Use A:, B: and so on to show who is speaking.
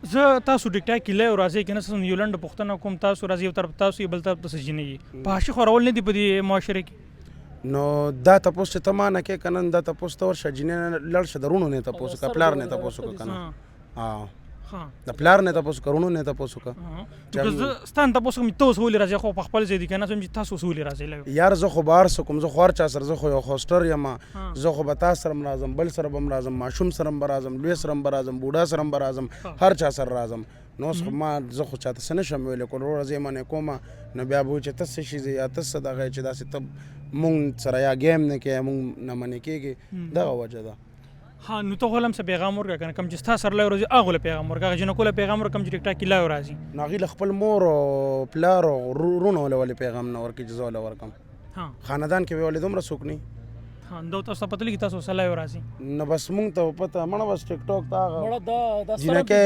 A: زه تاسو ټیک ټاک کې لایو راځي کنه څه یو لنډ پوښتنه کوم تاسو راځي یو طرف تاسو یې بل طرف ته سجنې په حاشیه خورول نه دي په دې معاشره کې
B: نو دا تپوس چې ته ما نه کې کنه دا تپوس ته ورشه جینې لړ شه درونو نه تپوس کا پلار نه تپوس کا کنه
A: ها
B: د پلار نه تپوس کرونو نه تپوس کا
A: زه ستان تاسو کوم تاسو ولې راځي خو په خپل ځای دي کنه چې تاسو ولې راځي لایو
B: یار زه خو بار سکم زه خو چا سره زه خو یو هوستر یم زه خو به تاسو سره راځم بل سره بم راځم ماشوم سره بم راځم لوی سره بم راځم بوډا سره بم راځم هر چا سره راځم نو خو ما زه خو چاته سن شم ویل کول ورځې منه کومه نو بیا به چې تاسو شي یا تاسو دغه چې داسې ته مونږ سره یا گیم نه کې مونږ نه منې کېږي دغه وجه ده
A: ها نو ته غلم څه پیغام ورکړه کنه کم چې تاسو سره لایو راځي هغه له پیغام ورکړه جن کوله پیغام ورکم چې ټیک ټاک کې لایو راځي
B: نو هغې له خپل مور او پلار او رونو ولې پیغام نه ورکړي چې زه ولې ورکم
A: ها
B: خاندان کې به ولې دومره څوک نه
A: ها نو تاسو ته پته لګي تاسو سره لایو راځي
B: نو بس مونږ ته پته مړه بس ټیک ټاک ته
C: مړه دا
B: جنکه